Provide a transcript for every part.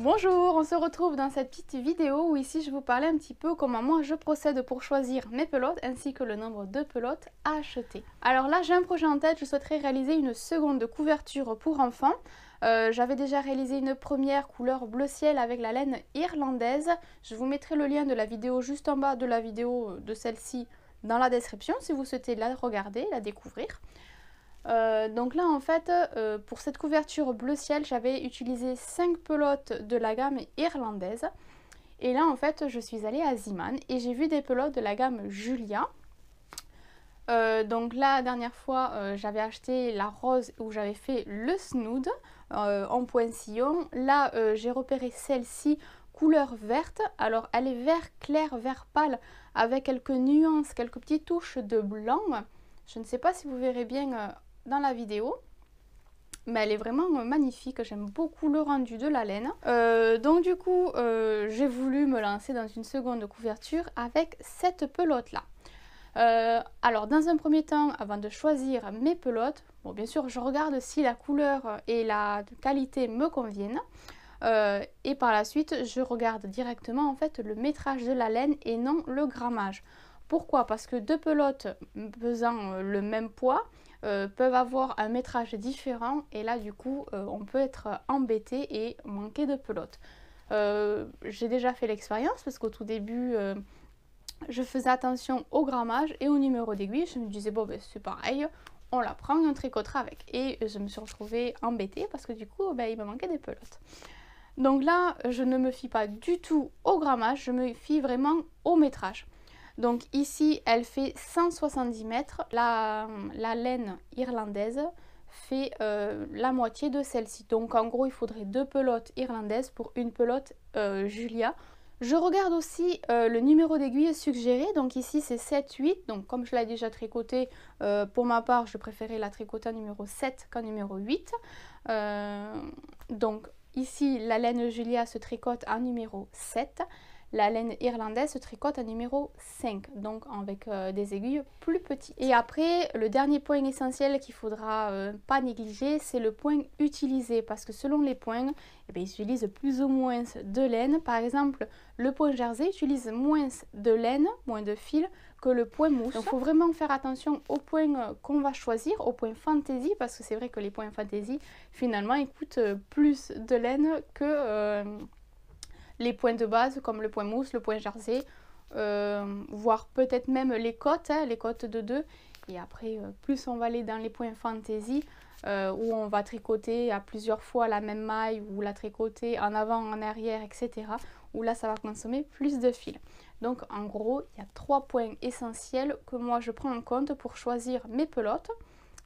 Bonjour, on se retrouve dans cette petite vidéo où ici je vous parlais un petit peu comment moi je procède pour choisir mes pelotes ainsi que le nombre de pelotes à acheter. Alors là j'ai un projet en tête, je souhaiterais réaliser une seconde couverture pour enfants. J'avais déjà réalisé une première couleur bleu ciel avec la laine irlandaise. Je vous mettrai le lien de la vidéo juste en bas de la vidéo de celle-ci dans la description si vous souhaitez la regarder, la découvrir. Donc là en fait pour cette couverture bleu ciel j'avais utilisé 5 pelotes de la gamme irlandaise et là en fait je suis allée à Zeeman et j'ai vu des pelotes de la gamme Julia. Donc la dernière fois j'avais acheté la rose où j'avais fait le snood en pointillon. Là j'ai repéré celle-ci couleur verte, alors elle est vert clair, vert pâle avec quelques nuances, quelques petites touches de blanc. Je ne sais pas si vous verrez bien dans la vidéo, mais elle est vraiment magnifique, j'aime beaucoup le rendu de la laine. Donc du coup j'ai voulu me lancer dans une seconde couverture avec cette pelote là. Alors dans un premier temps, avant de choisir mes pelotes, bon bien sûr je regarde si la couleur et la qualité me conviennent. Et par la suite je regarde directement en fait le métrage de la laine et non le grammage. Pourquoi? Parce que deux pelotes pesant le même poids peuvent avoir un métrage différent et là du coup on peut être embêté et manquer de pelotes. J'ai déjà fait l'expérience parce qu'au tout début je faisais attention au grammage et au numéro d'aiguille. Je me disais bon ben c'est pareil, on la prend et on tricotera avec. Et je me suis retrouvée embêtée parce que du coup ben, il me manquait des pelotes. Donc là je ne me fie pas du tout au grammage, je me fie vraiment au métrage. Donc ici elle fait 170 mètres, la laine irlandaise fait la moitié de celle-ci. Donc en gros il faudrait 2 pelotes irlandaises pour une pelote Julia. Je regarde aussi le numéro d'aiguille suggéré, donc ici c'est 7-8, donc comme je l'ai déjà tricoté, pour ma part je préférais la tricoter en numéro 7 qu'en numéro 8. Donc ici la laine Julia se tricote en numéro 7. La laine irlandaise se tricote à numéro 5, donc avec des aiguilles plus petites. Et après, le dernier point essentiel qu'il ne faudra pas négliger, c'est le point utilisé. Parce que selon les points, eh bien, ils utilisent plus ou moins de laine. Par exemple, le point jersey utilise moins de laine, moins de fil que le point mousse. Donc il faut vraiment faire attention au point qu'on va choisir, au point fantaisie. Parce que c'est vrai que les points fantaisie, finalement, ils coûtent plus de laine que... les points de base comme le point mousse, le point jersey, voire peut-être même les côtes, hein, les côtes de 2. Et après, plus on va aller dans les points fantaisie, où on va tricoter à plusieurs fois la même maille, ou la tricoter en avant, en arrière, etc. Où là, ça va consommer plus de fil. Donc en gros, il y a 3 points essentiels que moi je prends en compte pour choisir mes pelotes,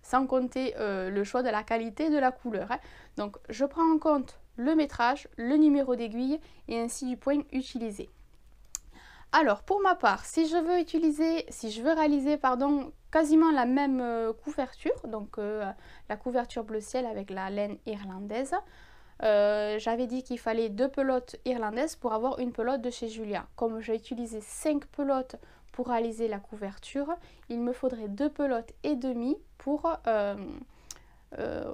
sans compter le choix de la qualité de la couleur. Hein. Donc je prends en compte le métrage, le numéro d'aiguille et ainsi du point utilisé. Alors pour ma part, si je veux réaliser quasiment la même couverture, donc la couverture bleu ciel avec la laine irlandaise, j'avais dit qu'il fallait 2 pelotes irlandaises pour avoir une pelote de chez Julia. Comme j'ai utilisé 5 pelotes pour réaliser la couverture, il me faudrait 2 pelotes et demie pour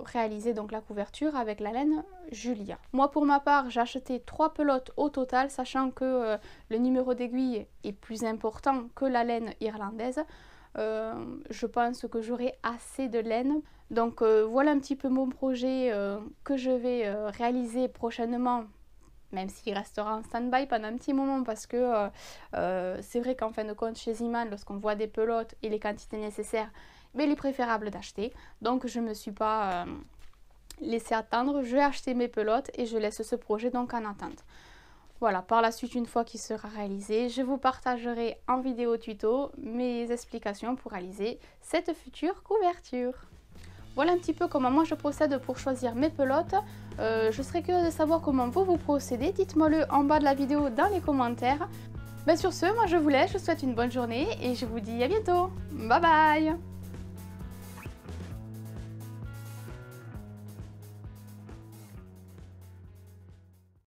réaliser donc la couverture avec la laine Julia. Moi pour ma part j'ai acheté 3 pelotes au total, sachant que le numéro d'aiguille est plus important que la laine irlandaise. Je pense que j'aurai assez de laine. Donc voilà un petit peu mon projet que je vais réaliser prochainement, même s'il restera en stand-by pendant un petit moment parce que c'est vrai qu'en fin de compte chez Zeeman, lorsqu'on voit des pelotes et les quantités nécessaires, mais il est préférable d'acheter. Donc je ne me suis pas laissée attendre, je vais acheter mes pelotes et je laisse ce projet donc en attente. Voilà, par la suite, une fois qu'il sera réalisé, je vous partagerai en vidéo tuto mes explications pour réaliser cette future couverture. Voilà un petit peu comment moi je procède pour choisir mes pelotes. Je serais curieuse de savoir comment vous procédez. Dites-moi le en bas de la vidéo dans les commentaires. Ben sur ce, moi je vous laisse, je vous souhaite une bonne journée et je vous dis à bientôt. Bye bye!